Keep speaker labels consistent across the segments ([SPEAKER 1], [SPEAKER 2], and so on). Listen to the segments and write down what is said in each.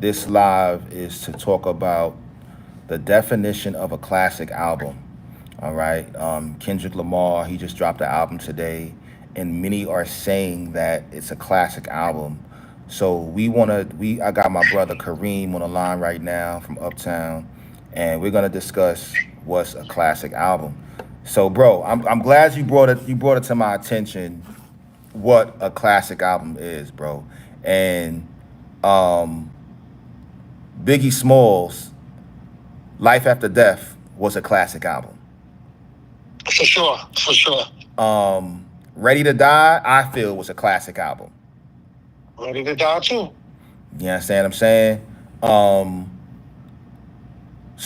[SPEAKER 1] This live is to talk about the definition of a classic album. All right. Kendrick Lamar, he just dropped the album today, and many are saying that it's a classic album. So I got my brother Kareem on the line right now from Uptown, and we're gonna discuss what's a classic album. So, bro, I'm glad you brought it to my attention what a classic album is, bro. And um, Biggie Smalls, Life After Death was a classic album.
[SPEAKER 2] For sure, for sure.
[SPEAKER 1] Ready to Die, I feel was a classic album.
[SPEAKER 2] Ready to die too.
[SPEAKER 1] You understand what I'm saying? Um,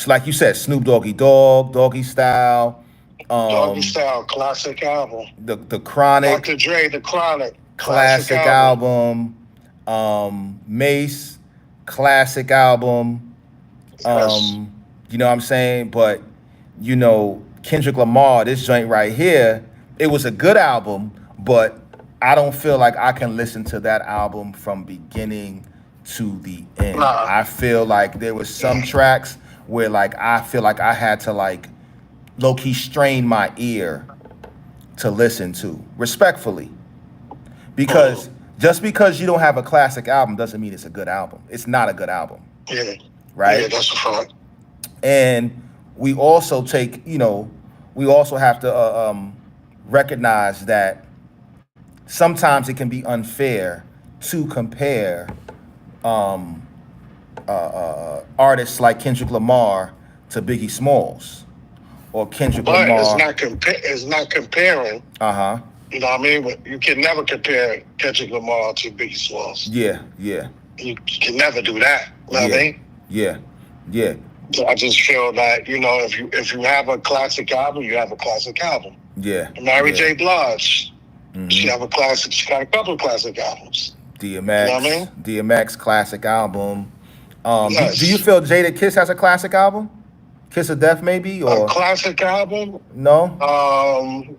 [SPEAKER 1] like you said, Snoop Doggy Dogg, Doggy Style,
[SPEAKER 2] Doggy
[SPEAKER 1] um,
[SPEAKER 2] Style, classic album.
[SPEAKER 1] the Chronic,
[SPEAKER 2] Dr. Dre, The Chronic, classic
[SPEAKER 1] classic
[SPEAKER 2] album.
[SPEAKER 1] album, Mace, classic album.
[SPEAKER 2] Yes.
[SPEAKER 1] Um, you know what I'm saying? But Kendrick Lamar, this joint right here, it was a good album, but I don't feel like I can listen to that album from beginning to the end.
[SPEAKER 2] Nah.
[SPEAKER 1] I feel like there was some tracks where like I feel like I had to like low key strain my ear to listen to respectfully because
[SPEAKER 2] Mm,
[SPEAKER 1] just because you don't have a classic album doesn't mean it's a good album. It's not a good album,
[SPEAKER 2] yeah. Yeah,
[SPEAKER 1] right?
[SPEAKER 2] that's a fact.
[SPEAKER 1] And we also we also have to recognize that sometimes it can be unfair to compare um, artists like Kendrick Lamar to Biggie Smalls or Kendrick
[SPEAKER 2] But
[SPEAKER 1] Lamar.
[SPEAKER 2] it's not comparing.
[SPEAKER 1] Uh huh.
[SPEAKER 2] You know what I mean? But you can never compare Kendrick Lamar to Biggie Smalls.
[SPEAKER 1] Yeah. Yeah.
[SPEAKER 2] You can never do that. You know what I
[SPEAKER 1] Yeah.
[SPEAKER 2] mean?
[SPEAKER 1] Yeah. Yeah.
[SPEAKER 2] So I just feel that if you have a classic album, you have a classic album.
[SPEAKER 1] Yeah.
[SPEAKER 2] Mary
[SPEAKER 1] Yeah.
[SPEAKER 2] J. Blige, she
[SPEAKER 1] Mm-hmm.
[SPEAKER 2] have a classic. She got a couple of classic albums. You know what I
[SPEAKER 1] DMX.
[SPEAKER 2] mean?
[SPEAKER 1] DMX classic album. Do you
[SPEAKER 2] Yes,
[SPEAKER 1] feel Jada Kiss has a classic album? Kiss of Death, maybe,
[SPEAKER 2] a
[SPEAKER 1] or
[SPEAKER 2] classic album.
[SPEAKER 1] no?
[SPEAKER 2] Um,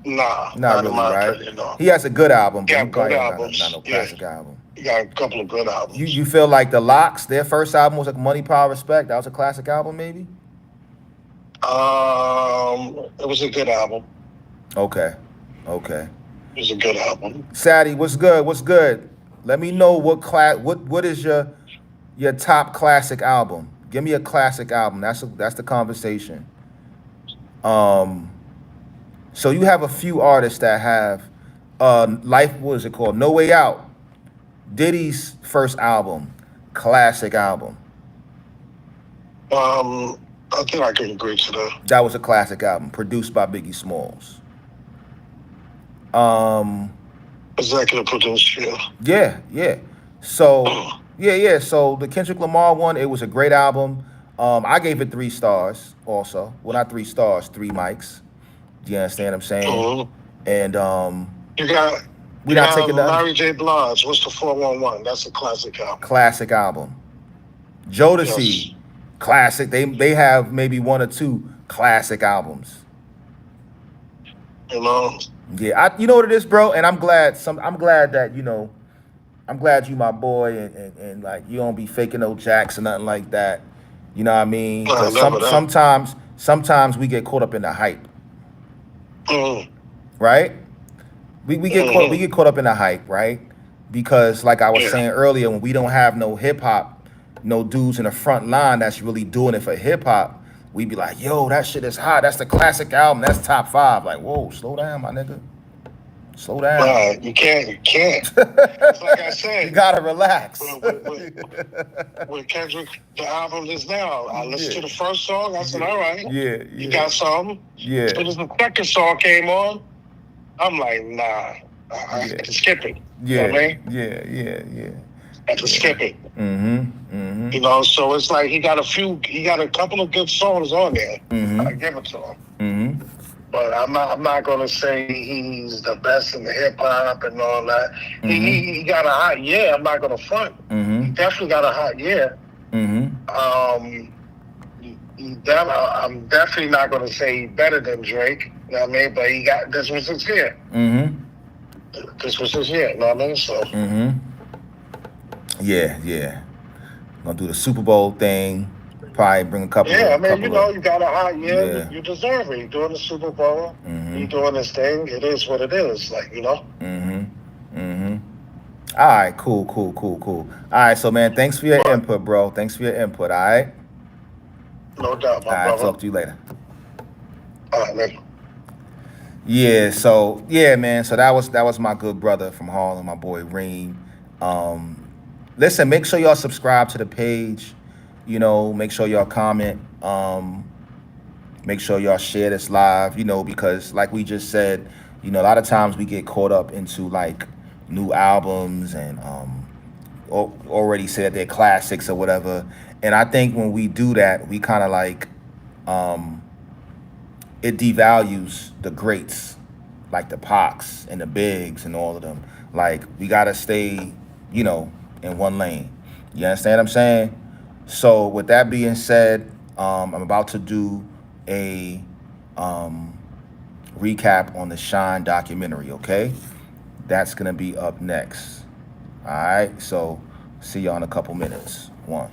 [SPEAKER 2] nah,
[SPEAKER 1] Not
[SPEAKER 2] not in
[SPEAKER 1] really,
[SPEAKER 2] my
[SPEAKER 1] right?
[SPEAKER 2] opinion. No,
[SPEAKER 1] He has a good album, but
[SPEAKER 2] you
[SPEAKER 1] he
[SPEAKER 2] got good
[SPEAKER 1] probably not no
[SPEAKER 2] albums. Yeah,
[SPEAKER 1] classic album.
[SPEAKER 2] you got a couple of good
[SPEAKER 1] You
[SPEAKER 2] albums.
[SPEAKER 1] you feel like the Locks, their first album was like Money, Power, Respect. That was a classic album, maybe.
[SPEAKER 2] It was a good album.
[SPEAKER 1] Okay, okay.
[SPEAKER 2] It was a good album.
[SPEAKER 1] Sadie, what's good? What's good? Let me know what is your top classic album. Give me a classic album. That's the conversation. Um, so you have a few artists that have life. What is it called? No Way Out. Diddy's first album, classic album.
[SPEAKER 2] I think I can agree to that.
[SPEAKER 1] That was a classic album, produced by Biggie Smalls. Um,
[SPEAKER 2] Executive producer. Yeah.
[SPEAKER 1] yeah, yeah. So yeah. So the Kendrick Lamar one, it was a great album. I gave it 3 stars. Also, well, not 3 stars, 3 mics. Do you understand what I'm saying?
[SPEAKER 2] Mhm.
[SPEAKER 1] And
[SPEAKER 2] You got
[SPEAKER 1] we're
[SPEAKER 2] you
[SPEAKER 1] not
[SPEAKER 2] have
[SPEAKER 1] taking nothing.
[SPEAKER 2] Mary J. Blige. What's the 411? That's a classic album.
[SPEAKER 1] Classic album. Jodeci,
[SPEAKER 2] Yes.
[SPEAKER 1] classic. They have maybe one or two classic albums.
[SPEAKER 2] You know.
[SPEAKER 1] Yeah, you know what it is, bro. And I'm glad that I'm glad you my boy, and like you don't be faking no jacks or nothing like that. You know what I mean?
[SPEAKER 2] Nah,
[SPEAKER 1] Because
[SPEAKER 2] never that.
[SPEAKER 1] sometimes we get caught up in the hype,
[SPEAKER 2] Mm,
[SPEAKER 1] right? We
[SPEAKER 2] mm,
[SPEAKER 1] get caught up in the hype, right? Because like I was
[SPEAKER 2] yeah.
[SPEAKER 1] saying earlier, when we don't have no hip hop, no dudes in the front line that's really doing it for hip hop, we be like, yo, that shit is hot. That's the classic album. That's top five. Like, whoa, slow down, my nigga. Slow down.
[SPEAKER 2] Nah, you can't. You can't. It's like I
[SPEAKER 1] You
[SPEAKER 2] said.
[SPEAKER 1] gotta relax.
[SPEAKER 2] With Kendrick, the album is now. I listened
[SPEAKER 1] Yeah,
[SPEAKER 2] to the first song. I said, all right,
[SPEAKER 1] yeah,
[SPEAKER 2] you
[SPEAKER 1] yeah,
[SPEAKER 2] got something. As
[SPEAKER 1] yeah,
[SPEAKER 2] soon as the second song came on, I'm like, nah, I
[SPEAKER 1] yeah,
[SPEAKER 2] had to skip it. You know
[SPEAKER 1] yeah,
[SPEAKER 2] what I mean?
[SPEAKER 1] yeah,
[SPEAKER 2] I had to
[SPEAKER 1] yeah.
[SPEAKER 2] skip it.
[SPEAKER 1] Mm-hmm.
[SPEAKER 2] So it's like he got a couple of good songs on there. I
[SPEAKER 1] Mm-hmm.
[SPEAKER 2] give it to him.
[SPEAKER 1] Mm-hmm.
[SPEAKER 2] But I'm not gonna say he's the best in the hip hop and all that.
[SPEAKER 1] Mm-hmm.
[SPEAKER 2] He got a hot year. I'm not gonna front. He
[SPEAKER 1] Mm-hmm.
[SPEAKER 2] definitely got a hot year.
[SPEAKER 1] Mm-hmm.
[SPEAKER 2] Um, I'm definitely not gonna say he's better than Drake. You know what I mean? But this was his year.
[SPEAKER 1] Mm-hmm.
[SPEAKER 2] This was his year. You know what I mean? So
[SPEAKER 1] Mm-hmm. Yeah, yeah. Gonna do the Super Bowl thing. Probably bring a
[SPEAKER 2] Yeah, I mean,
[SPEAKER 1] couple of
[SPEAKER 2] you got a high, yeah,
[SPEAKER 1] yeah.
[SPEAKER 2] you deserve it. You're doing the Super Bowl.
[SPEAKER 1] Mm-hmm.
[SPEAKER 2] You're doing this thing. It is what it is.
[SPEAKER 1] Mm-hmm. Mm-hmm. All right, cool. All right, so man, thanks for your
[SPEAKER 2] But
[SPEAKER 1] input, bro. Thanks for your input. All right.
[SPEAKER 2] no doubt,
[SPEAKER 1] All
[SPEAKER 2] my
[SPEAKER 1] right,
[SPEAKER 2] brother.
[SPEAKER 1] talk to you later.
[SPEAKER 2] All right, man.
[SPEAKER 1] Yeah, so yeah, man. So that was my good brother from Harlem, my boy Reem. Um, listen, make sure y'all subscribe to the page. Make sure y'all comment. Make sure y'all share this live. Because like we just said, a lot of times we get caught up into like new albums and already said they're classics or whatever. And I think when we do that, we kind of like um, it devalues the greats like the Pox and the Bigs and all of them. Like we gotta stay, in one lane. You understand what I'm saying? So with that being said, I'm about to do a um, recap on the Shine documentary. Okay, that's gonna be up next. All right. So see y'all in a couple minutes. One.